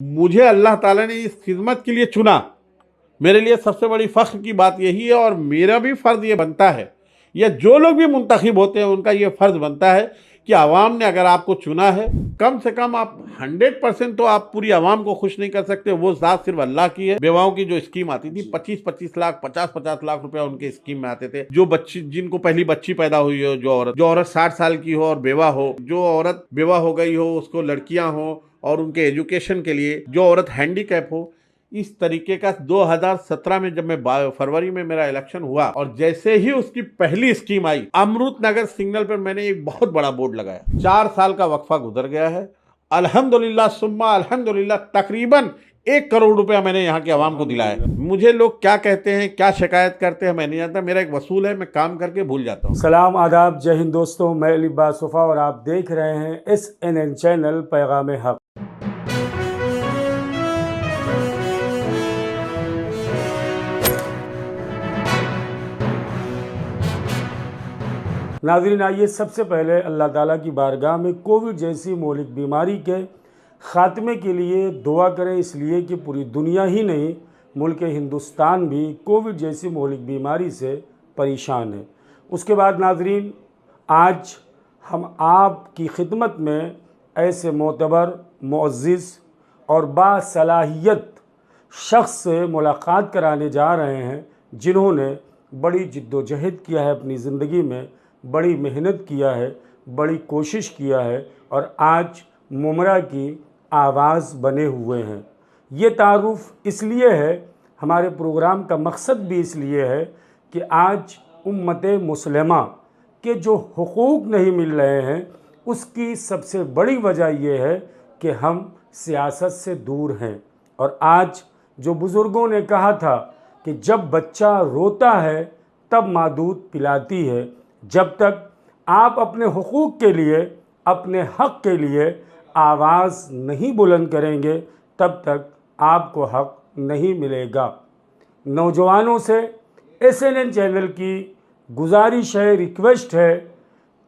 मुझे अल्लाह ताला ने इस खिदमत के लिए चुना। मेरे लिए सबसे बड़ी फ़ख्र की बात यही है और मेरा भी फ़र्ज़ ये बनता है, या जो लोग भी मुंतखब होते हैं उनका ये फ़र्ज़ बनता है कि आवाम ने अगर आपको चुना है, कम से कम आप 100% तो आप पूरी आवाम को खुश नहीं कर सकते, वो ज़ात सिर्फ अल्लाह की है। बेवाओं की जो स्कीम आती थी, 25-25 लाख, 50-50 लाख रुपया उनके स्कीम में आते थे। जो बच्ची, जिनको पहली बच्ची पैदा हुई हो, जो औरत 60 साल की हो और बेवा हो, जो औरत बेवा हो गई हो, उसको लड़कियां हो और उनके एजुकेशन के लिए, जो औरत हैंडीकैप हो, इस तरीके का 2017 में जब मैं फरवरी में मेरा इलेक्शन हुआ और जैसे ही उसकी पहली स्कीम आई, अमृत नगर सिग्नल पर मैंने एक बहुत बड़ा बोर्ड लगाया। 4 साल का वक्फा गुजर गया है, अल्हम्दुलिल्लाह सुम्मा अल्हम्दुलिल्लाह, तकरीबन 1 करोड़ रुपया मैंने यहाँ के आवाम को दिलाया है। मुझे लोग क्या कहते हैं, क्या शिकायत करते हैं, मैं नहीं जानता। मेरा एक वसूल है, मैं काम करके भूल जाता हूँ। सलाम आदाब, जय हिंद दोस्तों, मैं लिबास वफा और आप देख रहे हैं SNN चैनल पैगाम हक। नाज़रीन, आइए सबसे पहले अल्लाह ताला की बारगाह में कोविड जैसी मौलिक बीमारी के ख़ात्मे के लिए दुआ करें, इसलिए कि पूरी दुनिया ही नहीं, मुल्क हिंदुस्तान भी कोविड जैसी मौलिक बीमारी से परेशान है। उसके बाद नाज़रीन, आज हम आपकी खिदमत में ऐसे मोतबर, मुअज़्ज़िज़ और बासलाहियत शख्स से मुलाकात कराने जा रहे हैं जिन्होंने बड़ी जिद्दोजहद किया है, अपनी ज़िंदगी में बड़ी मेहनत किया है, बड़ी कोशिश किया है और आज मुमरा की आवाज़ बने हुए हैं। ये तारुफ़ इसलिए है, हमारे प्रोग्राम का मकसद भी इसलिए है कि आज उम्मत मुस्लिमा के जो हुकूक नहीं मिल रहे हैं, उसकी सबसे बड़ी वजह यह है कि हम सियासत से दूर हैं। और आज जो बुज़ुर्गों ने कहा था कि जब बच्चा रोता है तब माँ दूध पिलाती है, जब तक आप अपने हुकूक के लिए, अपने हक़ के लिए आवाज़ नहीं बुलंद करेंगे, तब तक आपको हक़ नहीं मिलेगा। नौजवानों से SNN चैनल की गुजारिश है, रिक्वेस्ट है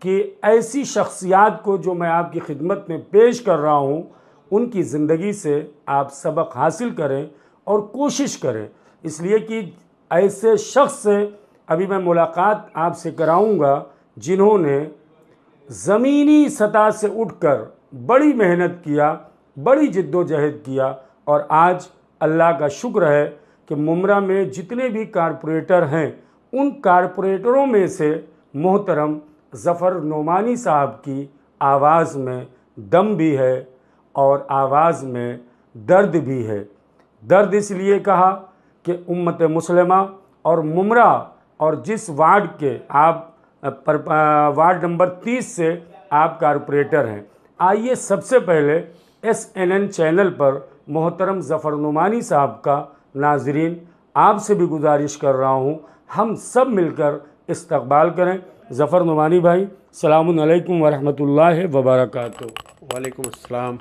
कि ऐसी शख्सियात को जो मैं आपकी खिदमत में पेश कर रहा हूँ, उनकी ज़िंदगी से आप सबक हासिल करें और कोशिश करें, इसलिए कि ऐसे शख्स से अभी मैं मुलाकात आपसे कराऊंगा जिन्होंने ज़मीनी सतह से उठकर बड़ी मेहनत किया, बड़ी जिद्दोजहद किया और आज अल्लाह का शुक्र है कि मुमरा में जितने भी कारपोरेटर हैं, उन कारपोरेटरों में से मोहतरम ज़फ़र नोमानी साहब की आवाज़ में दम भी है और आवाज़ में दर्द भी है। दर्द इसलिए कहा कि उम्मत मुस्लिमा और मुमरा और जिस वार्ड के आप वार्ड नंबर 30 से आप कारपोरेटर हैं। आइए सबसे पहले SNN चैनल पर मोहतरम ज़फ़र नोमानी साहब का नाज़रीन आपसे भी गुजारिश कर रहा हूं, हम सब मिलकर इस्तकबाल करें। ज़फ़र नोमानी भाई, सलामुन अलैकुम वरहमतुल्लाहि वबरकातुहू। वालेकुम अस्सलाम।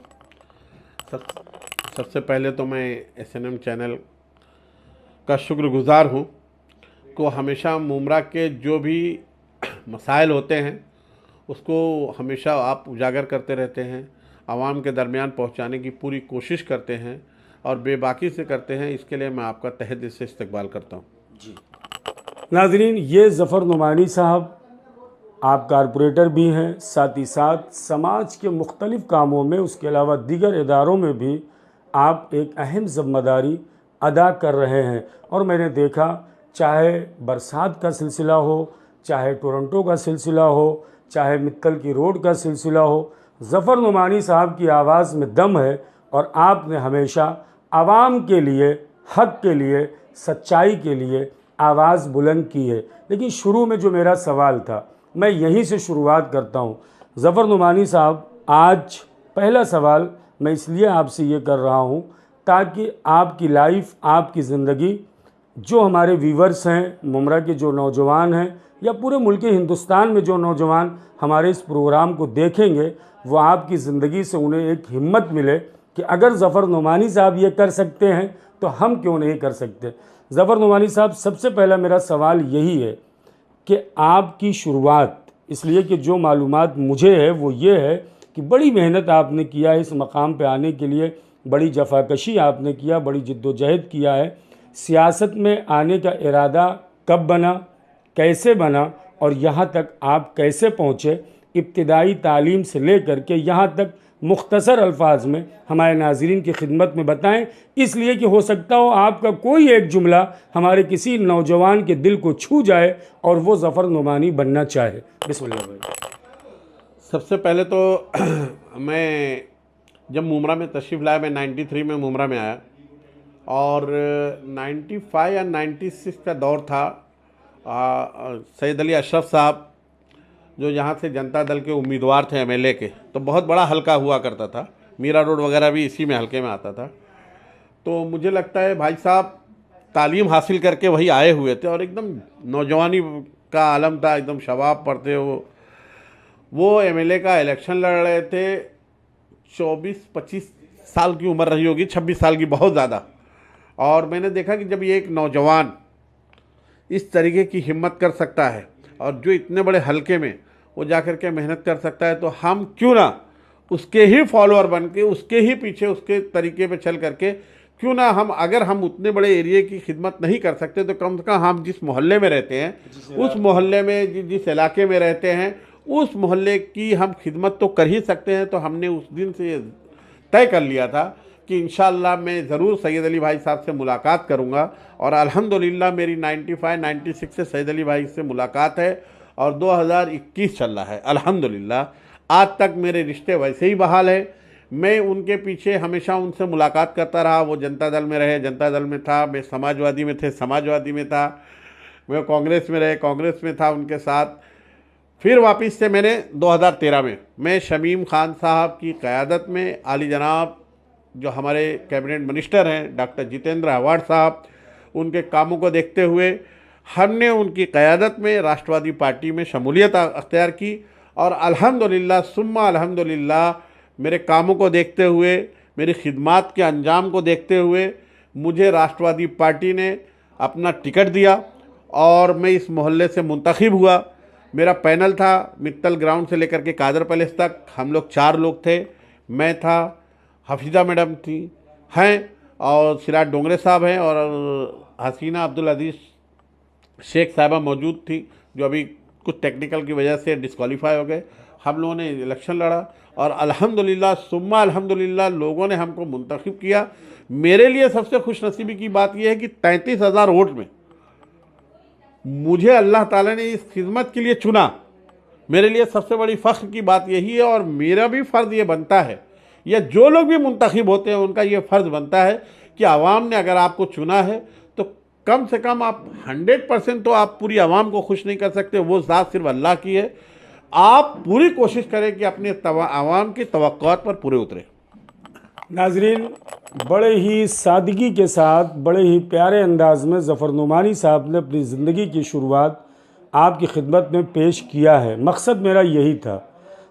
सबसे पहले तो मैं SNN चैनल का शुक्रगुज़ार हूँ को हमेशा मुमरा के जो भी मसाइल होते हैं उसको हमेशा आप उजागर करते रहते हैं, आवाम के दरमियान पहुंचाने की पूरी कोशिश करते हैं और बेबाकी से करते हैं। इसके लिए मैं आपका तहे दिल से इस्तकबाल करता हूं। जी नाज़रीन, ये ज़फ़र नोमानी साहब आप कारपोरेटर भी हैं, साथ ही साथ समाज के मुख्तलिफ़ कामों में, उसके अलावा दीगर इदारों में भी आप एक अहम ज़िम्मेदारी अदा कर रहे हैं। और मैंने देखा, चाहे बरसात का सिलसिला हो, चाहे टोरंटो का सिलसिला हो, चाहे मित्तल की रोड का सिलसिला हो, ज़फ़र नोमानी साहब की आवाज़ में दम है और आपने हमेशा आवाम के लिए, हक़ के लिए, सच्चाई के लिए आवाज़ बुलंद की है। लेकिन शुरू में जो मेरा सवाल था, मैं यहीं से शुरुआत करता हूँ। ज़फ़र नोमानी साहब, आज पहला सवाल मैं इसलिए आपसे ये कर रहा हूँ ताकि आपकी लाइफ, आपकी ज़िंदगी, जो हमारे व्यूवर्स हैं, मुमरा के जो नौजवान हैं या पूरे मुल्क हिंदुस्तान में जो नौजवान हमारे इस प्रोग्राम को देखेंगे, वो आपकी ज़िंदगी से उन्हें एक हिम्मत मिले कि अगर ज़फ़र नोमानी साहब ये कर सकते हैं तो हम क्यों नहीं कर सकते। ज़फ़र नोमानी साहब, सबसे पहला मेरा सवाल यही है कि आपकी शुरुआत, इसलिए कि जो मालूमात मुझे है वो ये है कि बड़ी मेहनत आपने किया है इस मकाम पे आने के लिए, बड़ी जफाकशी आपने किया, बड़ी जिद्दोजहद किया है। सियासत में आने का इरादा कब बना, कैसे बना और यहाँ तक आप कैसे पहुँचे, इब्तिदाई तालीम से लेकर के यहाँ तक मुख्तसर अल्फाज में हमारे नाज़रीन की खिदमत में बताएं, इसलिए कि हो सकता हो आपका कोई एक जुमला हमारे किसी नौजवान के दिल को छू जाए और वो ज़फ़र नुमानी बनना चाहे। बिस्मिल्लाह भाई। सबसे पहले तो मैं जब मुमरा में तशरीफ़ लाया, मैं 93 में मुमरा में आया और 95 या 96 का दौर था। सैयद अली अशरफ साहब जो यहाँ से जनता दल के उम्मीदवार थे एमएलए के, तो बहुत बड़ा हलका हुआ करता था, मीरा रोड वगैरह भी इसी में हलके में आता था। तो मुझे लगता है भाई साहब तालीम हासिल करके वही आए हुए थे और एकदम नौजवानी का आलम था, एकदम शबाब पर थे। वो एमएलए का इलेक्शन लड़ रहे थे। 24-25 साल की उम्र रही होगी, 26 साल की, बहुत ज़्यादा। और मैंने देखा कि जब ये एक नौजवान इस तरीके की हिम्मत कर सकता है और जो इतने बड़े हलके में वो जा कर के मेहनत कर सकता है, तो हम क्यों ना उसके ही फॉलोअर बन के, उसके ही पीछे, उसके तरीके पे चल करके क्यों ना हम, अगर हम उतने बड़े एरिए की खिदमत नहीं कर सकते तो कम से कम हम जिस मोहल्ले में रहते हैं, उस मोहल्ले में, जिस इलाके में रहते हैं, उस मोहल्ले की हम खिदमत तो कर ही सकते हैं। तो हमने उस दिन से तय कर लिया था कि इंशाअल्लाह मैं ज़रूर सैयद अली भाई साहब से मुलाकात करूंगा। और अल्हम्दुलिल्लाह मेरी 95-96 से सैयद अली भाई से मुलाकात है और 2021 चल रहा है। अल्हम्दुलिल्लाह आज तक मेरे रिश्ते वैसे ही बहाल है। मैं उनके पीछे हमेशा उनसे मुलाकात करता रहा। वो जनता दल में रहे, जनता दल में था, मैं समाजवादी में थे, समाजवादी में था, मैं कांग्रेस में रहे, कांग्रेस में था उनके साथ। फिर वापस से मैंने 2013 में मैं शमीम खान साहब की क़यादत में, आली जनाब जो हमारे कैबिनेट मिनिस्टर हैं डॉक्टर जितेंद्र आव्हाड साहब, उनके कामों को देखते हुए हमने उनकी क़यादत में राष्ट्रवादी पार्टी में शमूलियत अख्तियार की। और अल्हम्दुलिल्लाह सुम्मा अल्हम्दुलिल्लाह मेरे कामों को देखते हुए, मेरी खिदमात के अंजाम को देखते हुए मुझे राष्ट्रवादी पार्टी ने अपना टिकट दिया और मैं इस मोहल्ले से मुंतखब हुआ। मेरा पैनल था मित्तल ग्राउंड से लेकर के कादर पैलेस तक, हम लोग 4 लोग थे। मैं था, हफीज़ा मैडम थी हैं, और सिराज डोंगरे साहब हैं, और हसीना अब्दुल अजीज़ शेख साहिबा मौजूद थी, जो अभी कुछ टेक्निकल की वजह से डिस्क्वालीफाई हो गए। हम लोगों ने इलेक्शन लड़ा और अल्हम्दुलिल्लाह सुम्मा अल्हम्दुलिल्लाह लोगों ने हमको मुंतखब किया। मेरे लिए सबसे खुशनसीबी की बात यह है कि 33,000 वोट में मुझे अल्लाह ताला ने इस खिदमत के लिए चुना। मेरे लिए सबसे बड़ी फ़ख्र की बात यही है और मेरा भी फ़र्ज़ ये बनता है, या जो लोग भी मुंतखब होते हैं उनका ये फ़र्ज़ बनता है कि आवाम ने अगर आपको चुना है तो कम से कम आप 100% तो आप पूरी आवाम को खुश नहीं कर सकते, वो ज़ात सिर्फ अल्लाह की है। आप पूरी कोशिश करें कि अपने आवाम की तवक्कुआत पर पूरे उतरें। नाजरीन, बड़े ही सादगी के साथ, बड़े ही प्यारे अंदाज में ज़फ़र नुमानी साहब ने अपनी ज़िंदगी की शुरुआत आपकी खिदमत में पेश किया है। मकसद मेरा यही था,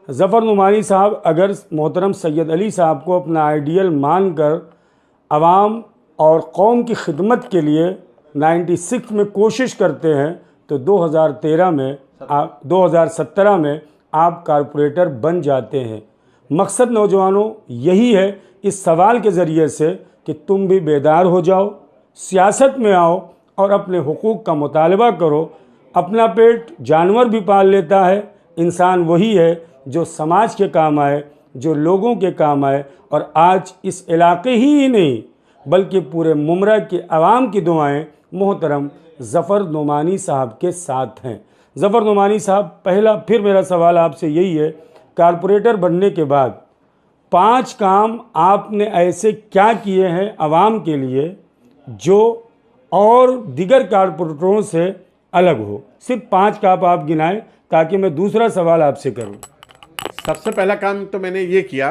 ज़फ़र नुमानी साहब अगर मोहतरम सैयद अली साहब को अपना आइडियल मान कर आवाम और कौम की खिदमत के लिए 96 में कोशिश करते हैं तो 2017 में आप कारपोरेटर बन जाते हैं। मकसद नौजवानों यही है इस सवाल के ज़रिए से कि तुम भी बेदार हो जाओ, सियासत में आओ और अपने हुकूक़ का मुतालबा करो। अपना पेट जानवर भी पाल लेता है, इंसान वही है जो समाज के काम आए, जो लोगों के काम आए। और आज इस इलाके ही नहीं बल्कि पूरे मुमरा की आवाम की दुआएं मोहतरम ज़फ़र नुमानी साहब के साथ हैं। ज़फ़र नुमानी साहब, पहला फिर मेरा सवाल आपसे यही है, कारपोरेटर बनने के बाद 5 काम आपने ऐसे क्या किए हैं आवाम के लिए जो और दिगर कारपोरेटरों से अलग हो? सिर्फ 5 काम आप गिनाएं ताकि मैं दूसरा सवाल आपसे करूं। सबसे पहला काम तो मैंने ये किया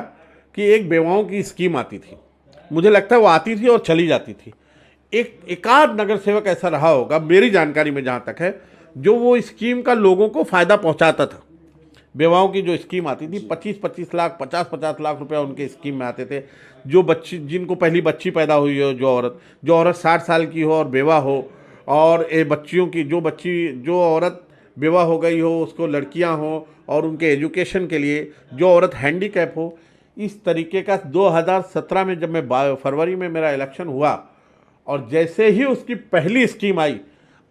कि एक बेवाओं की स्कीम आती थी, मुझे लगता है वो आती थी और चली जाती थी। एकाध नगर सेवक ऐसा रहा होगा मेरी जानकारी में जहाँ तक है, जो वो स्कीम का लोगों को फ़ायदा पहुँचाता था। बेवाओं की जो स्कीम आती थी 25-25 लाख, 50-50 लाख रुपया उनके स्कीम में आते थे। जो बच्ची, जिनको पहली बच्ची पैदा हुई हो, जो औरत 60 साल की हो और बेवा हो, और बच्चियों की जो औरत बेवा हो गई हो, उसको लड़कियां हो, और उनके एजुकेशन के लिए जो औरत हैंडीकैप हो, इस तरीके का 2017 में जब मैं फरवरी में मेरा इलेक्शन हुआ और जैसे ही उसकी पहली स्कीम आई,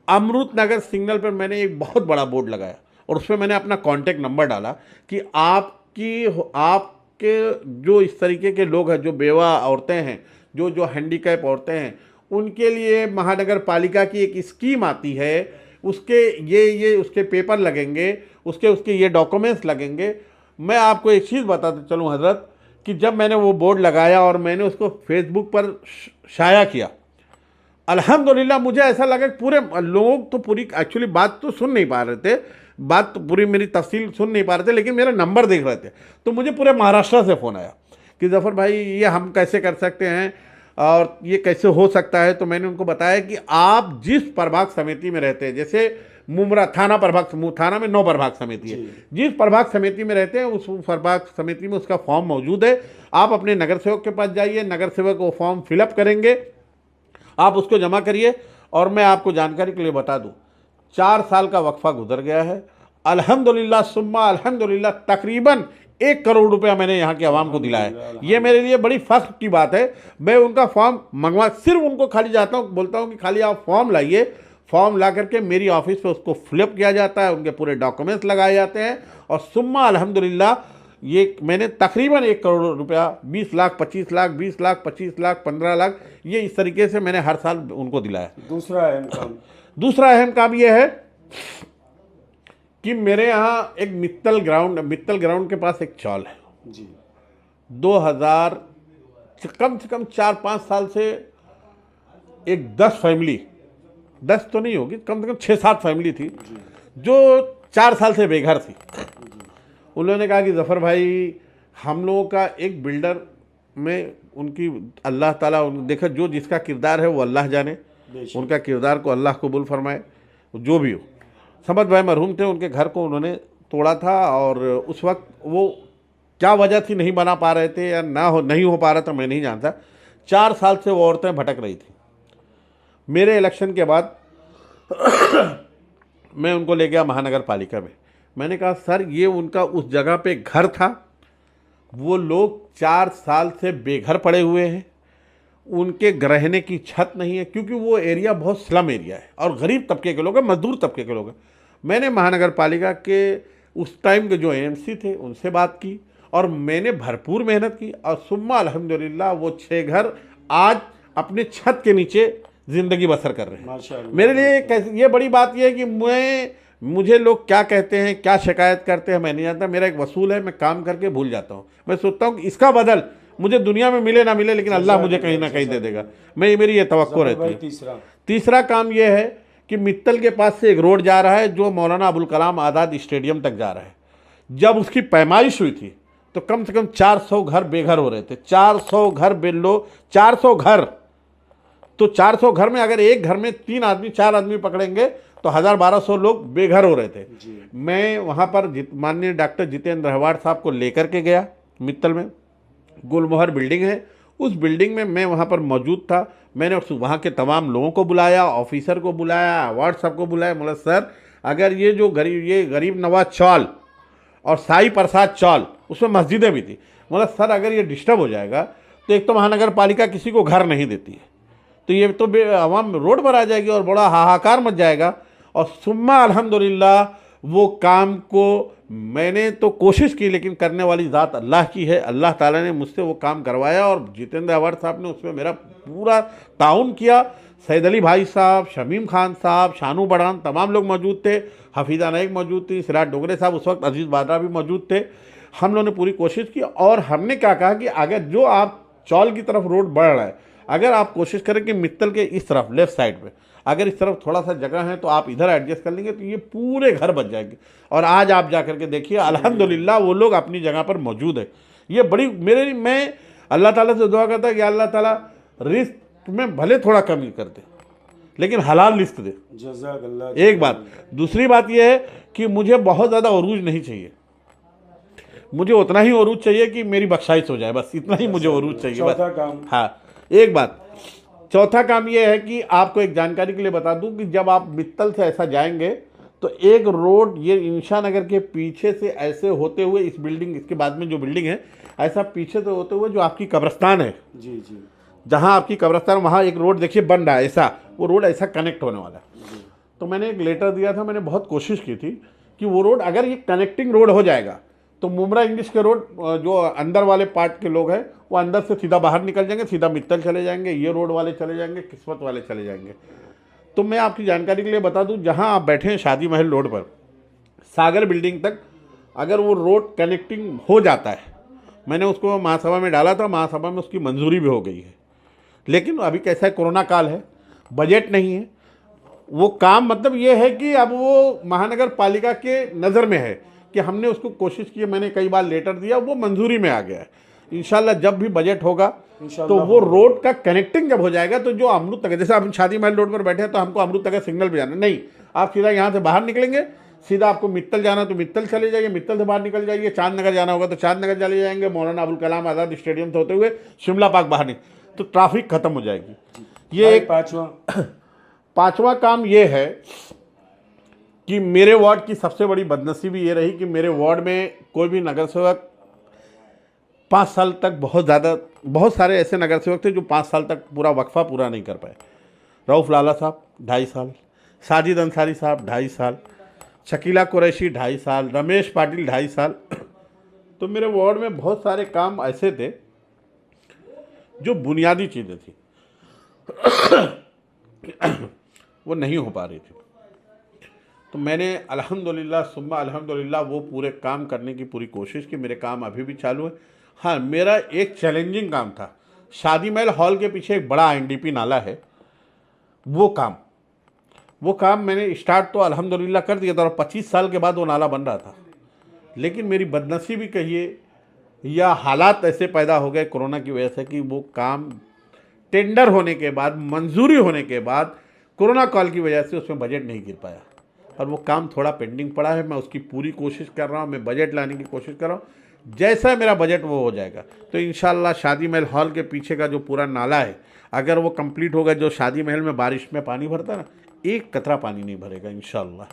अमृत नगर सिग्नल पर मैंने एक बहुत बड़ा बोर्ड लगाया और उसमें मैंने अपना कॉन्टैक्ट नंबर डाला कि आपके जो इस तरीके के लोग हैं, जो बेवा औरतें हैं, जो जो हैंडीकैप औरतें हैं, उनके लिए महानगर पालिका की एक स्कीम आती है, उसके ये उसके पेपर लगेंगे, उसके ये डॉक्यूमेंट्स लगेंगे। मैं आपको एक चीज़ बताते चलूँ हजरत कि जब मैंने वो बोर्ड लगाया और मैंने उसको फेसबुक पर शाया किया, अल्हम्दुलिल्लाह मुझे ऐसा लगा कि पूरे लोग तो पूरी एक्चुअली बात तो सुन नहीं पा रहे थे, बात तो पूरी मेरी तफसील सुन नहीं पा रहे थे, लेकिन मेरा नंबर देख रहे थे। तो मुझे पूरे महाराष्ट्र से फ़ोन आया कि ज़फ़र भाई ये हम कैसे कर सकते हैं और ये कैसे हो सकता है। तो मैंने उनको बताया कि आप जिस प्रभाग समिति में रहते हैं, जैसे मुमरा थाना प्रभाग, थाना में 9 प्रभाग समिति है, जिस प्रभाग समिति में रहते हैं उस प्रभाग समिति में उसका फॉर्म मौजूद है। आप अपने नगर सेवक के पास जाइए, नगर सेवक वो फॉर्म फिलअप करेंगे, आप उसको जमा करिए। और मैं आपको जानकारी के लिए बता दूं, 4 साल का वक्फा गुजर गया है, अल्हम्दुलिल्लाह सुम्मा अल्हम्दुलिल्लाह, तकरीबन 1 करोड़ रुपया मैंने यहाँ की आवाम को दिलाया है। ये मेरे लिए बड़ी फख्र की बात है। मैं उनका फॉर्म मंगवा, सिर्फ उनको खाली जाता हूँ, बोलता हूँ कि खाली आप फॉर्म लाइए, फॉर्म ला करके मेरी ऑफिस पे उसको फिलअप किया जाता है, उनके पूरे डॉक्यूमेंट्स लगाए जाते हैं और सुम्मा अल्हम्दुलिल्लाह ये मैंने तकरीबन 1 करोड़ रुपया, 20 लाख, 25 लाख, 20 लाख, 25 लाख, 15 लाख, ये इस तरीके से मैंने हर साल उनको दिलाया। दूसरा अहम काम ये है कि मेरे यहाँ एक मित्तल ग्राउंड के पास एक चौल है जी। 2000 कम से कम 4-5 साल से एक 10 फैमिली, 10 तो नहीं होगी, कम से कम 6-7 फैमिली थी जो 4 साल से बेघर थी। उन्होंने कहा कि ज़फ़र भाई हम लोगों का एक बिल्डर में उनकी अल्लाह ताला देखा, जो जिसका किरदार है वो अल्लाह जाने, उनका किरदार को अल्लाह कबूल फरमाए, जो भी हो। समद भाई मरहूम थे, उनके घर को उन्होंने तोड़ा था और उस वक्त वो क्या वजह थी नहीं बना पा रहे थे या नहीं हो पा रहा था, मैं नहीं जानता। 4 साल से वो औरतें भटक रही थी। मेरे इलेक्शन के बाद मैं उनको ले गया महानगर पालिका में। मैंने कहा सर ये उनका उस जगह पे घर था, वो लोग 4 साल से बेघर पड़े हुए हैं, उनके रहने की छत नहीं है, क्योंकि वो एरिया बहुत स्लम एरिया है और गरीब तबके के लोग हैं, मजदूर तबके के लोग हैं। मैंने महानगर पालिका के उस टाइम के जो एएमसी थे उनसे बात की और मैंने भरपूर मेहनत की और सुम्मा अल्हम्दुलिल्लाह वो 6 घर आज अपने छत के नीचे ज़िंदगी बसर कर रहे हैं। मेरे लिए ये बड़ी बात यह है कि मुझे लोग क्या कहते हैं, क्या शिकायत करते हैं, मैं नहीं जानता। मेरा एक वसूल है, मैं काम करके भूल जाता हूँ। मैं सोचता हूँ कि इसका बदल मुझे दुनिया में मिले ना मिले, लेकिन अल्लाह मुझे कहीं ना कहीं दे देगा। मेरी ये तवक्को रहती है। तीसरा काम ये है कि मित्तल के पास से एक रोड जा रहा है जो मौलाना अबुल कलाम आज़ाद स्टेडियम तक जा रहा है। जब उसकी पैमाइश हुई थी तो कम से कम 400 घर बेघर हो रहे थे। 400 घर बेलो, 400 घर, तो 400 घर में अगर एक घर में 3 आदमी 4 आदमी पकड़ेंगे तो 1000-1200 लोग बेघर हो रहे थे। मैं वहाँ पर माननीय डॉक्टर जितेंद्र रहवाड़ साहब को लेकर के गया। मित्तल में गुलमोहर बिल्डिंग है, उस बिल्डिंग में मैं वहाँ पर मौजूद था। मैंने वहाँ के तमाम लोगों को बुलाया, ऑफिसर को बुलाया, अवार्ड साहब को बुलाया। बोला सर अगर ये जो गरीब नवाज चौल और साई प्रसाद चौल, उसमें मस्जिदें भी थी, बोला सर अगर ये डिस्टर्ब हो जाएगा तो एक तो महानगर पालिका किसी को घर नहीं देती है, तो ये तो आवाम रोड पर आ जाएगी और बड़ा हाहाकार मच जाएगा। और सुम्मा अल्हम्दुलिल्लाह वो काम को मैंने तो कोशिश की, लेकिन करने वाली ज़ात अल्लाह की है। अल्लाह ताला ने मुझसे वो काम करवाया और जितेंद्र अवार्ड साहब ने उसमें मेरा पूरा ताउन किया। सैद अली भाई साहब, शमीम खान साहब, शानू बड़ान, तमाम लोग मौजूद थे। हफीज़ा नाइक मौजूद थी, सिराज डोगरे साहब, उस वक्त अजीज़ बादरा भी मौजूद थे। हम लोगों ने पूरी कोशिश की और हमने क्या कहा कि अगर जो आप चौल की तरफ रोड बढ़ रहा है, अगर आप कोशिश करें कि मित्तल के इस तरफ लेफ़्ट साइड पे अगर इस तरफ थोड़ा सा जगह है तो आप इधर एडजस्ट कर लेंगे तो ये पूरे घर बच जाएंगे। और आज आप जा करके देखिए अल्हम्दुलिल्लाह वो लोग अपनी जगह पर मौजूद है। ये बड़ी मैं अल्लाह ताला से दुआ करता कि अल्लाह ताला रिस्क में भले थोड़ा कमी कर दे, लेकिन हलाल रिस्क दे। एक बात। दूसरी बात यह है कि मुझे बहुत ज़्यादा अरूज नहीं चाहिए, मुझे उतना ही अरूज चाहिए कि मेरी बख्शाइश हो जाए, बस इतना ही मुझे अरूज चाहिए बस। हाँ, एक बात। चौथा काम यह है कि आपको एक जानकारी के लिए बता दूं कि जब आप मित्तल से ऐसा जाएंगे तो तो एक रोड ये इंशा नगर के पीछे से ऐसे होते हुए इस बिल्डिंग, इसके बाद में जो बिल्डिंग है, ऐसा पीछे से होते हुए जो आपकी कब्रिस्तान है, जी जी जहाँ आपकी कब्रिस्तान वहाँ एक रोड देखिए बन रहा है, ऐसा वो रोड ऐसा कनेक्ट होने वाला है। तो मैंने एक लेटर दिया था, मैंने बहुत कोशिश की थी कि वो रोड अगर ये कनेक्टिंग रोड हो जाएगा तो मुमरा इंग्लिश के रोड जो अंदर वाले पार्ट के लोग हैं वो अंदर से सीधा बाहर निकल जाएंगे, सीधा मित्तल चले जाएंगे, ये रोड वाले चले जाएंगे, किस्मत वाले चले जाएंगे। तो मैं आपकी जानकारी के लिए बता दूं, जहां आप बैठे हैं शादी महल रोड पर, सागर बिल्डिंग तक अगर वो रोड कनेक्टिंग हो जाता है, मैंने उसको महासभा में डाला था, महासभा में उसकी मंजूरी भी हो गई है। लेकिन अभी कैसा है, कोरोना काल है, बजट नहीं है, वो काम मतलब ये है कि अब वो महानगर पालिका के नज़र में है कि हमने उसको कोशिश की, मैंने कई बार लेटर दिया, वो मंजूरी में आ गया है। इंशाल्लाह जब भी बजट होगा तो वो रोड का कनेक्टिंग जब हो जाएगा तो जो अमृत तक, जैसे हम शादी महल रोड पर बैठे हैं तो हमको अमृत तक सिग्नल पे जाना नहीं, आप सीधा यहाँ से बाहर निकलेंगे, सीधा आपको मित्तल जाना तो मित्तल चले जाइए, मित्तल से बाहर निकल जाइए, चांद नगर जाना होगा तो चांद नगर चले जाएंगे, मौलाना अबुल कलाम आज़ाद स्टेडियम से होते हुए शिमला पार्क बाहर निकल, तो ट्रैफिक खत्म हो जाएगी। ये एक पांचवा काम ये है कि मेरे वार्ड की सबसे बड़ी बदनसीबी ये रही कि मेरे वार्ड में कोई भी नगर सेवक 5 साल तक, बहुत सारे ऐसे नगर सेवक थे जो 5 साल तक पूरा वक्फा पूरा नहीं कर पाए। रऊफ लाला साहब 2.5 साल, साजिद अंसारी साहब 2.5 साल, शकीला कुरैशी 2.5 साल, रमेश पाटिल 2.5 साल। तो मेरे वार्ड में बहुत सारे काम ऐसे थे जो बुनियादी चीज़ें थी वो नहीं हो पा रही थी। तो मैंने अल्हम्दुलिल्लाह सुम्मा अल्हम्दुलिल्लाह वो पूरे काम करने की पूरी कोशिश की। मेरे काम अभी भी चालू है। हाँ, मेरा एक चैलेंजिंग काम था, शादी महल हॉल के पीछे एक बड़ा आईएनडीपी नाला है, वो काम मैंने स्टार्ट तो अल्हम्दुलिल्लाह कर दिया था और 25 साल के बाद वो नाला बन रहा था। लेकिन मेरी बदनसीबी कहिए या हालात ऐसे पैदा हो गए कोरोना की वजह से कि वो काम टेंडर होने के बाद, मंजूरी होने के बाद, कोरोना काल की वजह से उसमें बजट नहीं गिर पाया और वो काम थोड़ा पेंडिंग पड़ा है। मैं उसकी पूरी कोशिश कर रहा हूँ, मैं बजट लाने की कोशिश कर रहा हूँ। जैसा मेरा बजट वो हो जाएगा तो इंशाल्लाह शादी महल हॉल के पीछे का जो पूरा नाला है, अगर वो कंप्लीट होगा, जो शादी महल में बारिश में पानी भरता है ना, एक कतरा पानी नहीं भरेगा इंशाल्लाह।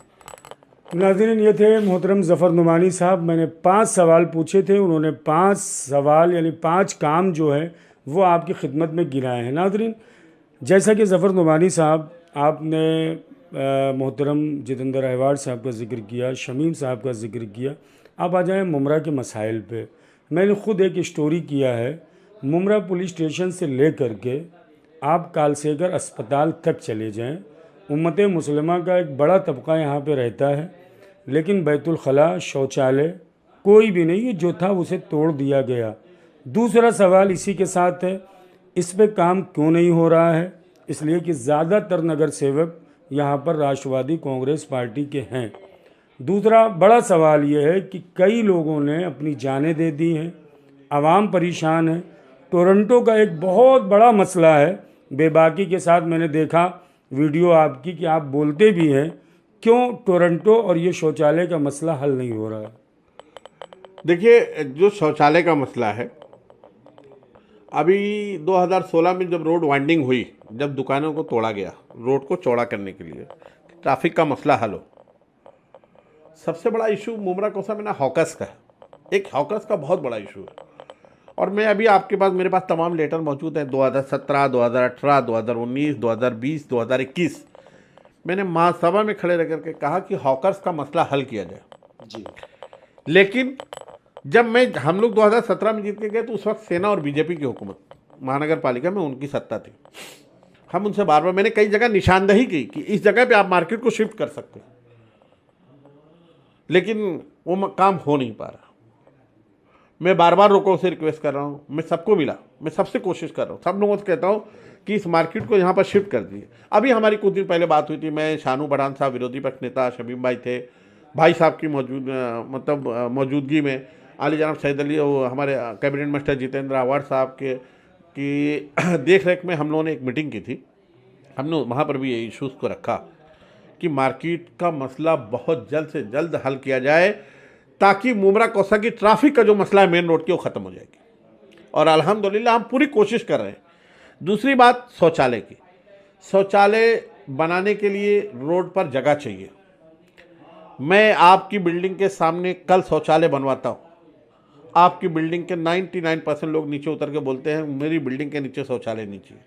नाज़रीन, ये थे मोहतरम ज़फ़र नुमानी साहब। मैंने 5 सवाल पूछे थे, उन्होंने 5 सवाल यानी 5 काम जो है वो आपकी खिदमत में गिनाए हैं। नाज़रीन, जैसा कि ज़फ़र नुमानी साहब, आपने मोहतरम जितेंद्र अहवाड़ साहब का ज़िक्र किया, शमीम साहब का ज़िक्र किया, अब आ जाएँ मुमरा के मसाइल पे। मैंने ख़ुद एक स्टोरी किया है, मुमरा पुलिस स्टेशन से ले कर के आप कालसेगर अस्पताल तक चले जाएं, उम्मत मुसलिमा का एक बड़ा तबका यहाँ पे रहता है, लेकिन बैतुल खला, शौचालय कोई भी नहीं है, जो था उसे तोड़ दिया गया। दूसरा सवाल इसी के साथ है, इस पे काम क्यों नहीं हो रहा है? इसलिए कि ज़्यादातर नगर सेवक यहाँ पर राष्ट्रवादी कांग्रेस पार्टी के हैं। दूसरा बड़ा सवाल ये है कि कई लोगों ने अपनी जानें दे दी हैं, आवाम परेशान है। टोरंटो का एक बहुत बड़ा मसला है, बेबाकी के साथ मैंने देखा वीडियो आपकी कि आप बोलते भी हैं, क्यों टोरंटो और ये शौचालय का मसला हल नहीं हो रहा है? देखिए, जो शौचालय का मसला है, अभी 2016 में जब रोड वाइंडिंग हुई, जब दुकानों को तोड़ा गया रोड को चौड़ा करने के लिए, ट्रैफिक का मसला हल हो, सबसे बड़ा इशू मुमरा कोसा में ना हॉकर्स का है। एक हॉकर्स का बहुत बड़ा इशू है और मैं अभी आपके पास, मेरे पास तमाम लेटर मौजूद हैं, 2017, 2018, 2019, 2020, 2021। मैंने महासभा में खड़े रह करके कहा कि हॉकर्स का मसला हल किया जाए जी। लेकिन जब हम लोग 2017 में जीत के गए तो उस वक्त सेना और बीजेपी की हुकूमत महानगर पालिका में उनकी सत्ता थी। हम उनसे बार बार, मैंने कई जगह निशानदही की कि इस जगह पे आप मार्केट को शिफ्ट कर सकते हैं, लेकिन वो काम हो नहीं पा रहा। मैं बार बार लोगों से रिक्वेस्ट कर रहा हूँ, मैं सबको मिला, मैं सबसे कोशिश कर रहा हूँ, सब लोगों से कहता हूँ कि इस मार्केट को यहाँ पर शिफ्ट कर दीजिए। अभी हमारी कुछ दिन पहले बात हुई थी, मैं शानू बढ़ान साहब विरोधी पक्ष नेता, शमीम भाई थे, भाई साहब की मौजूदगी में, आली जनाब सैद अली, हमारे कैबिनेट मिनिस्टर जितेंद्र अहवाड़ साहब की देख रेख में हम लोगों ने एक मीटिंग की थी। हमने वहाँ पर भी ये इशूज़ को रखा कि मार्केट का मसला बहुत जल्द से जल्द हल किया जाए ताकि मुमरा कोसा की ट्रैफिक का जो मसला है मेन रोड की, वो ख़त्म हो जाएगी और अल्हम्दुलिल्लाह हम पूरी कोशिश कर रहे हैं। दूसरी बात शौचालय की, शौचालय बनाने के लिए रोड पर जगह चाहिए। मैं आपकी बिल्डिंग के सामने कल शौचालय बनवाता हूँ, आपकी बिल्डिंग के 99% लोग नीचे उतर के बोलते हैं मेरी बिल्डिंग के नीचे शौचालय नहीं चाहिए।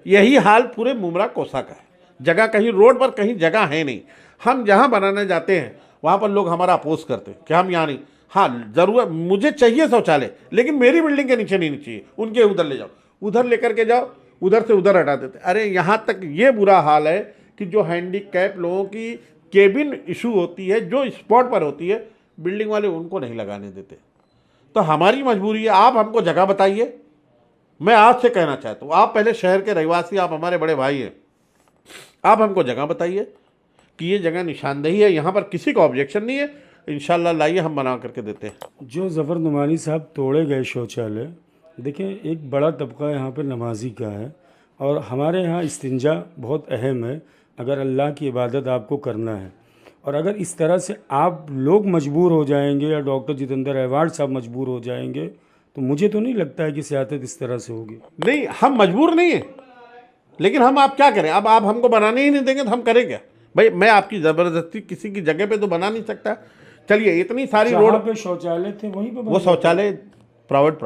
यही हाल पूरे मुमरा कोसा का है। जगह कहीं रोड पर कहीं जगह है नहीं। हम जहाँ बनाने जाते हैं वहाँ पर लोग हमारा अपोज करते हैं कि हम यहाँ नहीं। हाँ, ज़रूरत मुझे चाहिए शौचालय, लेकिन मेरी बिल्डिंग के नीचे नहीं चाहिए, उनके उधर ले जाओ, उधर लेकर के जाओ, उधर से उधर हटा देते। अरे यहाँ तक ये बुरा हाल है कि जो हैंडीकैप लोगों की केबिन इशू होती है, जो स्पॉट पर होती है, बिल्डिंग वाले उनको नहीं लगाने देते। तो हमारी मजबूरी है, आप हमको जगह बताइए। मैं आपसे कहना चाहता हूँ, आप पहले शहर के रहवासी, आप हमारे बड़े भाई हैं, आप हमको जगह बताइए कि ये जगह निशानदेही है, यहाँ पर किसी का ऑब्जेक्शन नहीं है, इंशाल्लाह लाइए हम बना करके देते हैं। जो ज़फ़र नुमानी साहब तोड़े गए शौचालय, देखें एक बड़ा तबका यहाँ पे नमाजी का है और हमारे यहाँ इस्तिंजा बहुत अहम है अगर अल्लाह की इबादत आपको करना है। और अगर इस तरह से आप लोग मजबूर हो जाएंगे या डॉक्टर जितेंद्र अहवाड साहब मजबूर हो जाएंगे तो मुझे तो नहीं लगता है कि सियासत इस तरह से होगी। नहीं, हम मजबूर नहीं हैं, लेकिन हम आप क्या करें। अब आप हमको बनाने ही नहीं देंगे तो हम करें क्या भाई। मैं आपकी ज़बरदस्ती किसी की जगह पे तो बना नहीं सकता। चलिए, इतनी सारी रोड पे शौचालय थे वहीं पे वो शौचालय प्राइवेट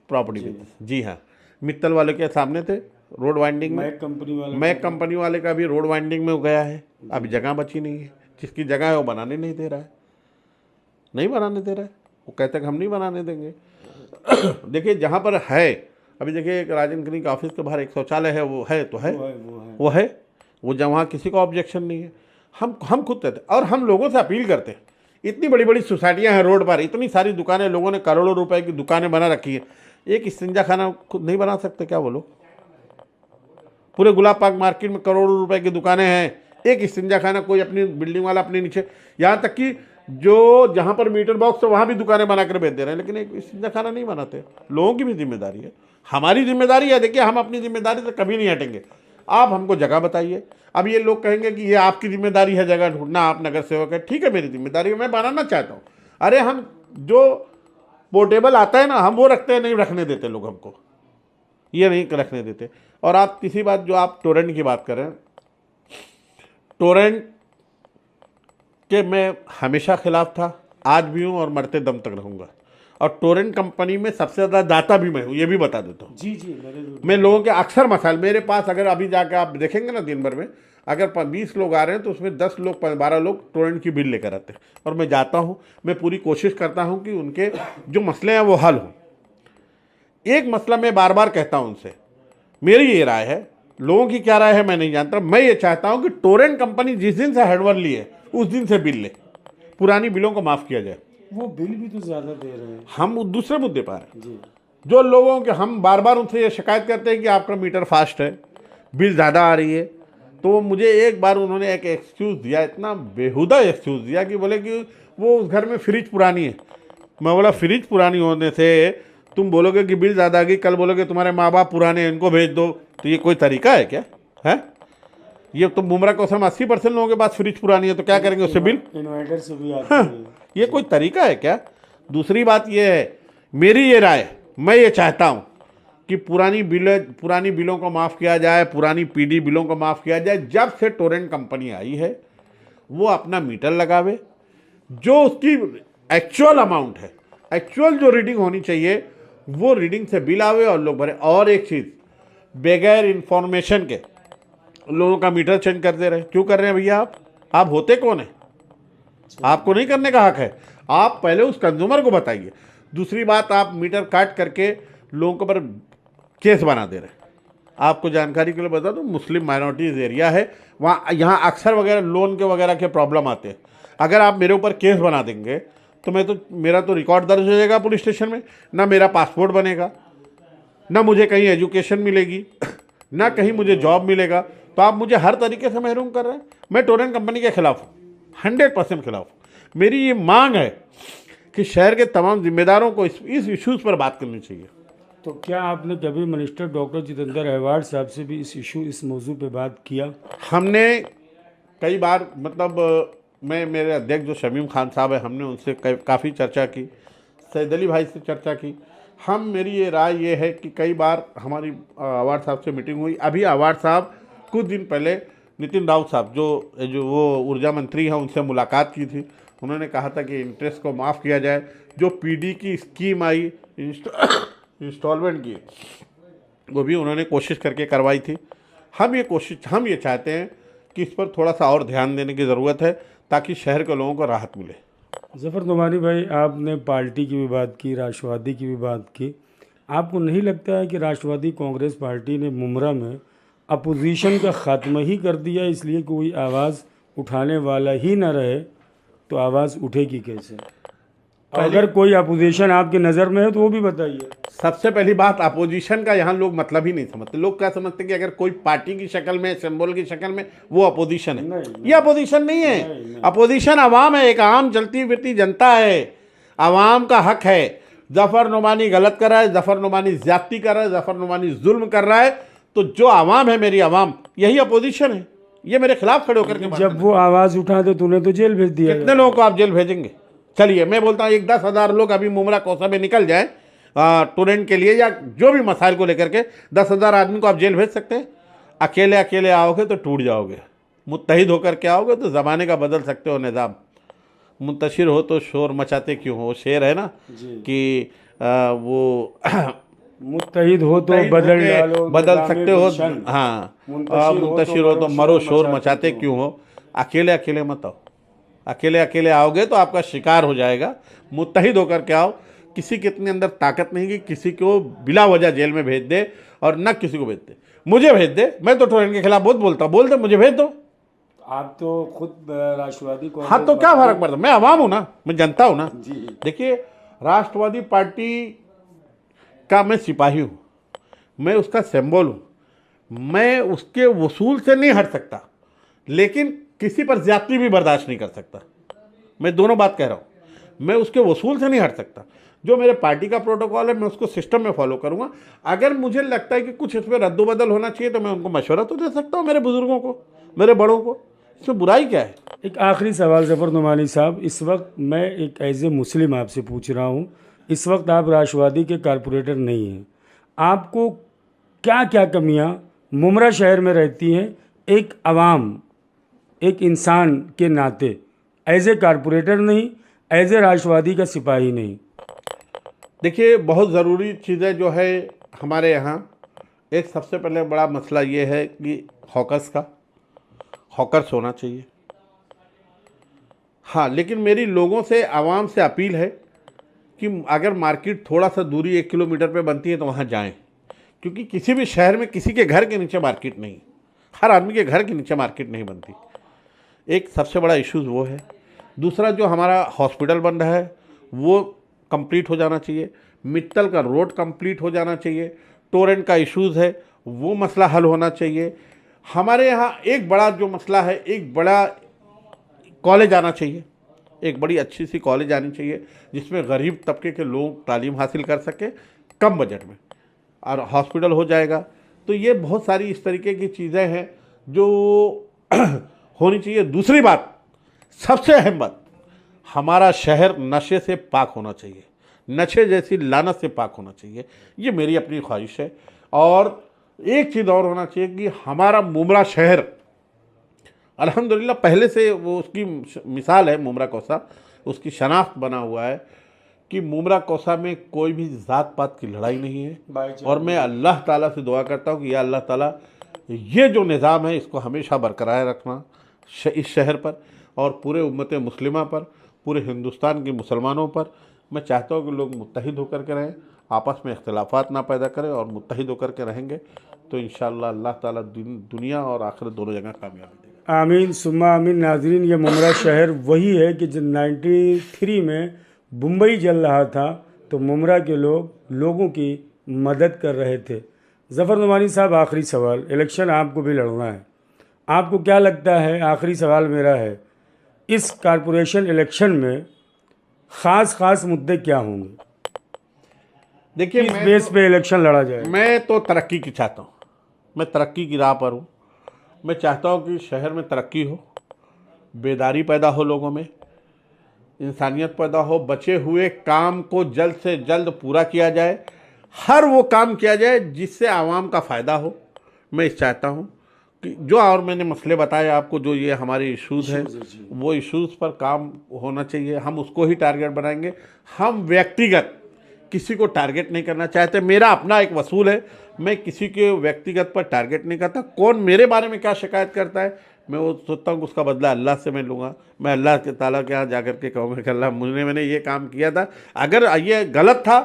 प्रॉपर्टी पे थे। जी हाँ, मित्तल वाले के सामने थे रोड वाइंडिंग में। मैक कंपनी वाले का भी रोड वाइंडिंग में हो गया है, अभी जगह बची नहीं है। जिसकी जगह है वो बनाने नहीं दे रहा है, नहीं बनाने दे रहा है। वो कहते हैं कि हम नहीं बनाने देंगे। देखिए, जहाँ पर है, अभी देखिए एक राजन क्लिनिक ऑफिस के बाहर एक शौचालय है, वो है तो है, वो है वो जहाँ किसी को ऑब्जेक्शन नहीं है। हम खुद कहते हैं और हम लोगों से अपील करते हैं। इतनी बड़ी बड़ी सोसाइटियाँ हैं रोड पर, इतनी सारी दुकानें, लोगों ने करोड़ों रुपए की दुकानें बना रखी है, एक इस्तिंजा खाना खुद नहीं बना सकते क्या वो लोग? पूरे गुलाब पार्क मार्केट में करोड़ों रुपए की दुकानें हैं, एक इस्तिंजा खाना कोई अपनी बिल्डिंग वाला अपने नीचे, यहाँ तक कि जो जहाँ पर मीटर बॉक्स है वहाँ भी दुकानें बना कर बेच दे रहे हैं, लेकिन एक इस्तिंजा खाना नहीं बनाते। लोगों की भी जिम्मेदारी है, हमारी जिम्मेदारी है। देखिए, हम अपनी जिम्मेदारी से कभी नहीं हटेंगे। आप हमको जगह बताइए। अब ये लोग कहेंगे कि ये आपकी जिम्मेदारी है जगह ढूंढना, आप नगर सेवक है। ठीक है, मेरी जिम्मेदारी है, मैं बनाना चाहता हूँ। अरे हम जो पोर्टेबल आता है ना, हम वो रखते हैं, नहीं रखने देते लोग हमको, ये नहीं रखने देते। और आप किसी बात, जो आप टोरेंट की बात करें, टोरेंट के मैं हमेशा खिलाफ था, आज भी हूँ और मरते दम तक रहूँगा। और टोरेंट कंपनी में सबसे ज़्यादा दाता भी मैं हूँ, ये भी बता देता हूँ। जी, मैं लोगों के अक्सर मसाइल मेरे पास, अगर अभी जाकर आप देखेंगे ना दिन भर में, अगर 20 लोग आ रहे हैं तो उसमें 10 लोग 12 लोग टोरेंट की बिल लेकर आते हैं। और मैं जाता हूँ, मैं पूरी कोशिश करता हूँ कि उनके जो मसले हैं वो हल हों। एक मसला मैं बार बार कहता हूँ उनसे, मेरी ये राय है, लोगों की क्या राय है मैं नहीं जानता। मैं ये चाहता हूँ कि टोरेंट कंपनी जिस दिन से हैंडओवर ली है उस दिन से बिल ले, पुरानी बिलों को माफ़ किया जाए। वो बिल भी तो ज़्यादा दे रहे हैं। हम दूसरे मुद्दे पर हैं, जो लोगों के, हम बार बार उनसे ये शिकायत करते हैं कि आपका मीटर फास्ट है, बिल ज़्यादा आ रही है। तो मुझे एक बार उन्होंने एक एक्सक्यूज़ दिया, इतना बेहुदा एक्सक्यूज़ दिया कि बोले कि वो उस घर में फ्रिज पुरानी है। मैं बोला, फ्रिज पुरानी होने से तुम बोलोगे कि बिल ज़्यादा आ गई, कल बोलोगे तुम्हारे माँ बाप पुराने हैं, इनको भेज दो, तो ये कोई तरीका है क्या? है ये तो मुमरा कोसर में 80% लोगों के पास फ्रिज पुरानी है, तो क्या करेंगे उससे बिल? इन्वर्टर से भी आती है। ये कोई तरीका है क्या? दूसरी बात ये है, मेरी ये राय, मैं ये चाहता हूँ कि पुरानी बिलों को माफ़ किया जाए, पुरानी पीडी बिलों को माफ़ किया जाए। जब से टोरेंट कंपनी आई है वो अपना मीटर लगावे, जो उसकी एक्चुअल अमाउंट है, एक्चुअल जो रीडिंग होनी चाहिए वो रीडिंग से बिल आवे और लोग भरे। और एक चीज़, बगैर इंफॉर्मेशन के लोगों का मीटर चेंज कर दे रहे हैं। क्यों कर रहे हैं भैया? आप होते कौन है? आपको नहीं करने का हक है, आप पहले उस कंज्यूमर को बताइए। दूसरी बात, आप मीटर काट करके लोगों के ऊपर केस बना दे रहे हैं। आपको जानकारी के लिए बता दूं, मुस्लिम माइनॉरिटीज़ एरिया है, वहाँ यहाँ अक्सर वगैरह लोन के वगैरह के प्रॉब्लम आते हैं। अगर आप मेरे ऊपर केस बना देंगे तो मेरा तो रिकॉर्ड दर्ज हो जाएगा पुलिस स्टेशन में, ना मेरा पासपोर्ट बनेगा, ना मुझे कहीं एजुकेशन मिलेगी, ना कहीं मुझे जॉब मिलेगा। तो आप मुझे हर तरीके से महरूम कर रहे हैं। मैं टोरेंट कंपनी के खिलाफ हूँ, 100% खिलाफ हूँ। मेरी ये मांग है कि शहर के तमाम जिम्मेदारों को इस इश्यूज़ पर बात करनी चाहिए। तो क्या आपने कभी मिनिस्टर डॉक्टर जितेंद्र अहवाड साहब से भी इस मौजू पे बात किया? हमने कई बार, मतलब मेरे अध्यक्ष जो शमीम खान साहब है, हमने उनसे काफ़ी चर्चा की, सैद अली भाई से चर्चा की। मेरी ये राय ये है कि कई बार हमारी अहवाड साहब से मीटिंग हुई। अभी अहवाड साहब कुछ दिन पहले नितिन राउत साहब जो जो वो ऊर्जा मंत्री हैं, उनसे मुलाकात की थी। उन्होंने कहा था कि इंटरेस्ट को माफ़ किया जाए। जो पीडी की स्कीम आई इंस्टॉलमेंट की, वो भी उन्होंने कोशिश करके करवाई थी। हम ये चाहते हैं कि इस पर थोड़ा सा और ध्यान देने की ज़रूरत है, ताकि शहर के लोगों को राहत मिले। ज़फ़र नुमानी भाई, आपने पार्टी की भी बात की, राष्ट्रवादी की भी बात की। आपको नहीं लगता है कि राष्ट्रवादी कांग्रेस पार्टी ने मुमरा में अपोजिशन का ख़ात्मा ही कर दिया, इसलिए कोई आवाज़ उठाने वाला ही न रहे तो आवाज़ उठेगी कैसे? अगर कोई अपोजिशन आपकी नज़र में है तो वो भी बताइए। सबसे पहली बात, अपोजिशन का यहाँ लोग मतलब ही नहीं समझते। लोग क्या समझते हैं कि अगर कोई पार्टी की शक्ल में, सिंबल की शक्ल में, वो अपोजिशन है। ये अपोजिशन नहीं है। अपोजिशन आवाम है, एक आम जलती फिरती जनता है, आवाम का हक है। जफ़र नुमानी गलत कर रहा है, जफ़र नुमानी ज्यादती कर रहा है, जफ़र नुमानी जुल्म कर रहा है, तो जो आवाम है, मेरी आवाम, यही अपोजिशन है। ये मेरे खिलाफ खड़े होकर के जब वो आवाज़ उठा दे तो उन्हें तो जेल भेज दिया। कितने लोगों को आप जेल भेजेंगे? चलिए मैं बोलता हूँ, 10,000 लोग अभी मुमरा कोसा में निकल जाए टूरेंट के लिए या जो भी मसाइल को लेकर के, 10,000 आदमी को आप जेल भेज सकते हैं? अकेले अकेले आओगे तो टूट जाओगे, मुत्तहिद होकर के आओगे तो ज़माने का बदल सकते हो निज़ाम। मुंतशिर हो तो शोर मचाते क्यों हो, शेर है ना कि वो मुत्तहिद हो तो बदल सकते हो, हाँ, मुंतशिर हो तो मरो शोर मचाते क्यों हो। अकेले अकेले मत आओ, अकेले अकेले आओगे तो आपका शिकार हो जाएगा। मुत्तहिद होकर के आओ। किसी के इतने अंदर ताकत नहीं कि किसी को बिला वजह जेल में भेज दे, और न किसी को भेज दे। मुझे भेज दे, मैं तो टोरेंट के खिलाफ बहुत बोलता हूँ, बोल दे मुझे भेज दो। आप तो खुद राष्ट्रवादी को, हाँ, तो क्या फर्क पड़ता? मैं आवाम हूँ ना, मैं जनता हूँ ना। देखिए, राष्ट्रवादी पार्टी का मैं सिपाही हूँ, मैं उसका सिंबल हूँ, मैं उसके वसूल से नहीं हट सकता, लेकिन किसी पर ज्यादती भी बर्दाश्त नहीं कर सकता। मैं दोनों बात कह रहा हूँ, मैं उसके वसूल से नहीं हट सकता। जो मेरे पार्टी का प्रोटोकॉल है, मैं उसको सिस्टम में फॉलो करूँगा। अगर मुझे लगता है कि कुछ इसमें रद्दोबदल होना चाहिए तो मैं उनको मशवरा तो दे सकता हूँ, मेरे बुजुर्गों को, मेरे बड़ों को। इसमें बुराई क्या है? एक आखिरी सवाल ज़फ़र नुमानी साहब, इस वक्त मैं एक एज ए मुस्लिम आपसे पूछ रहा हूँ। इस वक्त आप राष्ट्रवादी के कारपोरेटर नहीं हैं, आपको क्या क्या कमियाँ मुमरा शहर में रहती हैं एक आवाम, एक इंसान के नाते, एज ए कारपोरेटर नहीं, एज ए राष्ट्रवादी का सिपाही नहीं? देखिए, बहुत ज़रूरी चीज़ें जो है हमारे यहाँ, एक सबसे पहले बड़ा मसला ये है कि हॉकर्स होना चाहिए। हाँ, लेकिन मेरी लोगों से, आवाम से अपील है कि अगर मार्केट थोड़ा सा दूरी 1 किलोमीटर पे बनती है तो वहाँ जाएं, क्योंकि किसी भी शहर में किसी के घर के नीचे मार्केट नहीं, हर आदमी के घर के नीचे मार्केट नहीं बनती। एक सबसे बड़ा इश्यूज़ वो है। दूसरा, जो हमारा हॉस्पिटल बन रहा है वो कंप्लीट हो जाना चाहिए, मित्तल का रोड कंप्लीट हो जाना चाहिए, टोरेंट का इश्यूज़ है वो मसला हल होना चाहिए। हमारे यहाँ एक बड़ा जो मसला है, एक बड़ा कॉलेज आना चाहिए, एक बड़ी अच्छी सी कॉलेज आनी चाहिए जिसमें गरीब तबके के लोग तालीम हासिल कर सकें कम बजट में, और हॉस्पिटल हो जाएगा। तो ये बहुत सारी इस तरीके की चीज़ें हैं जो होनी चाहिए। दूसरी बात, सबसे अहम बात, हमारा शहर नशे से पाक होना चाहिए, नशे जैसी लानत से पाक होना चाहिए। ये मेरी अपनी ख्वाहिश है। और एक चीज़ और होना चाहिए कि हमारा मुमरा शहर, अल्हम्दुलिल्लाह पहले से वो उसकी मिसाल है मुमरा कोसा, उसकी शनाख्त बना हुआ है कि मुमरा कोसा में कोई भी ज़ात पात की लड़ाई नहीं है। और मैं अल्लाह ताला से दुआ करता हूँ कि या अल्लाह ताला ये जो निज़ाम है इसको हमेशा बरकरार रखना इस शहर पर और पूरे उम्मत मुस्लिमा पर, पूरे हिंदुस्तान के मुसलमानों पर। मैं चाहता हूँ कि लोग मुत्तहिद होकर के रहें, आपस में इख्तिलाफ़ात ना पैदा करें, और मुत्तहिद होकर के रहेंगे तो इंशाअल्लाह अल्लाह ताला दुनिया और आखिरत दोनों जगह कामयाबी देगा। आमीन सुम्मा आमीन। नाजरीन, ये मुमरा शहर वही है कि जब 93 में मुंबई जल रहा था तो मुमरा के लोगों की मदद कर रहे थे। ज़फ़र नुमानी साहब, आखिरी सवाल, इलेक्शन आपको भी लड़ना है, आपको क्या लगता है, आखिरी सवाल मेरा है, इस कारपोरेशन इलेक्शन में ख़ास मुद्दे क्या होंगे? देखिए, इस बेस पे इलेक्शन लड़ा जाए। मैं तो तरक्की की चाहता हूँ, मैं तरक्की की राह पर हूँ। मैं चाहता हूँ कि शहर में तरक्की हो, बेदारी पैदा हो, लोगों में इंसानियत पैदा हो, बचे हुए काम को जल्द से जल्द पूरा किया जाए, हर वो काम किया जाए जिससे आवाम का फ़ायदा हो। मैं इस चाहता हूँ जो और मैंने मसले बताए आपको, जो ये हमारे इश्यूज़ हैं, जी, जी। वो इश्यूज़ पर काम होना चाहिए। हम उसको ही टारगेट बनाएंगे। हम व्यक्तिगत किसी को टारगेट नहीं करना चाहते। मेरा अपना एक वसूल है, मैं किसी के व्यक्तिगत पर टारगेट नहीं करता। कौन मेरे बारे में क्या शिकायत करता है, मैं वो सोचता हूँ कि उसका बदला अल्लाह से मैं लूँगा। मैं अल्लाह के ताला के यहाँ जा कर के कहूँगा कि अल्लाह, मैंने ये काम किया था, अगर ये गलत था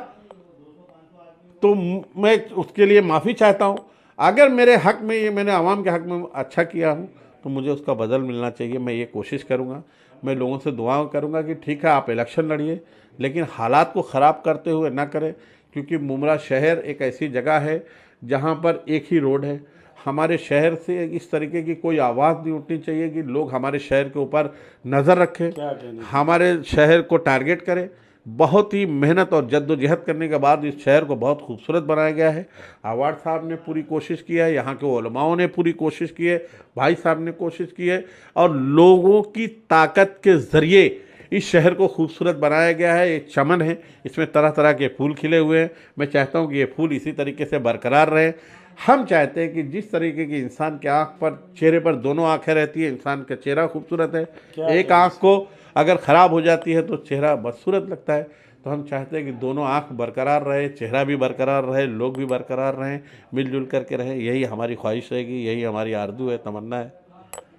तो मैं उसके लिए माफ़ी चाहता हूँ। अगर मेरे हक़ में, ये मैंने आवाम के हक़ में अच्छा किया हूँ, तो मुझे उसका बदल मिलना चाहिए। मैं ये कोशिश करूँगा। मैं लोगों से दुआ करूँगा कि ठीक है, आप इलेक्शन लड़िए, लेकिन हालात को ख़राब करते हुए ना करें, क्योंकि मुमरा शहर एक ऐसी जगह है जहाँ पर एक ही रोड है। हमारे शहर से इस तरीके की कोई आवाज़ नहीं उठनी चाहिए कि लोग हमारे शहर के ऊपर नज़र रखें, क्या कहने हमारे शहर को टारगेट करें। बहुत ही मेहनत और जद्दोजहद करने के बाद इस शहर को बहुत खूबसूरत बनाया गया है। आवाड साहब ने पूरी कोशिश की है, यहाँ के उलमाओं ने पूरी कोशिश की है, भाई साहब ने कोशिश की है, और लोगों की ताकत के ज़रिए इस शहर को खूबसूरत बनाया गया है। एक चमन है, इसमें तरह तरह के फूल खिले हुए हैं। मैं चाहता हूँ कि ये फूल इसी तरीके से बरकरार रहें। हम चाहते हैं कि जिस तरीके की इंसान के आँख पर, चेहरे पर दोनों आँखें रहती है, इंसान का चेहरा खूबसूरत है। एक आँख को अगर ख़राब हो जाती है तो चेहरा बदसूरत लगता है। तो हम चाहते हैं कि दोनों आँख बरकरार रहे, चेहरा भी बरकरार रहे, लोग भी बरकरार रहें, मिलजुल करके रहें। यही हमारी ख्वाहिश रहेगी, यही हमारी आरज़ू है, तमन्ना है।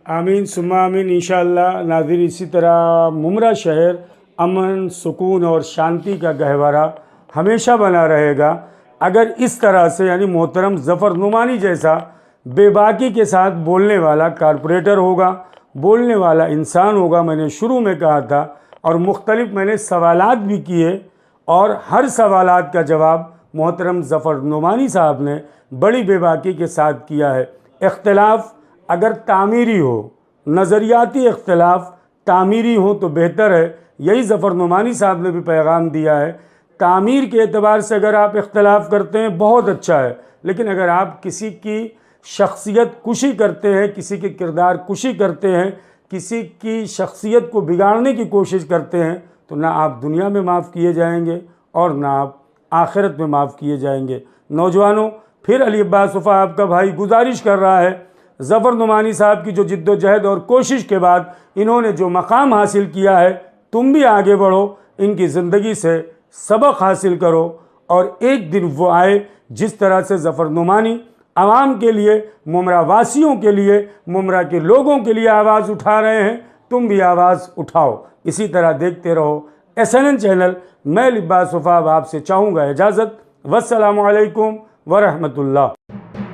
आमीन सुम्मा आमीन इंशाअल्लाह। नाज़रीन, इसी तरह मुमरा शहर अमन, सुकून और शांति का गहवारा हमेशा बना रहेगा अगर इस तरह से, यानी मोहतरम ज़फ़र नुमानी जैसा बेबाकी के साथ बोलने वाला कारपोरेटर होगा, बोलने वाला इंसान होगा। मैंने शुरू में कहा था, और मुख्तलिफ मैंने सवालात भी किए, और हर सवालात का जवाब मोहतरम ज़फ़र नुमानी साहब ने बड़ी बेबाकी के साथ किया है। इख्तिलाफ़ अगर तामीरी हो, नज़रियाती इख्तिलाफ़ तामीरी हो तो बेहतर है। यही ज़फ़र नुमानी साहब ने भी पैगाम दिया है। तामीर के एतबार से अगर आप इख्तिलाफ़ करते हैं बहुत अच्छा है, लेकिन अगर आप किसी की शख्सियत कुशी करते हैं, किसी के किरदार कुशी करते हैं, किसी की शख्सियत को बिगाड़ने की कोशिश करते हैं, तो ना आप दुनिया में माफ़ किए जाएंगे और ना आप आखिरत में माफ़ किए जाएंगे। नौजवानों, फिर अली अब्बास वफ़ा आपका भाई गुजारिश कर रहा है, ज़फ़र नुमानी साहब की जो जिद्दोजहद और कोशिश के बाद इन्होंने जो मकाम हासिल किया है, तुम भी आगे बढ़ो, इनकी ज़िंदगी से सबक हासिल करो, और एक दिन वो आए जिस तरह से ज़फ़र नुमानी आवाम के लिए, मुमरा वासियों के लिए, मुमरा के लोगों के लिए आवाज़ उठा रहे हैं, तुम भी आवाज़ उठाओ। इसी तरह देखते रहो SNN चैनल। मैं लिब्बास वफ़ा आपसे चाहूँगा इजाज़त। वस्सलामु अलैकुम वरहमतुल्लाह।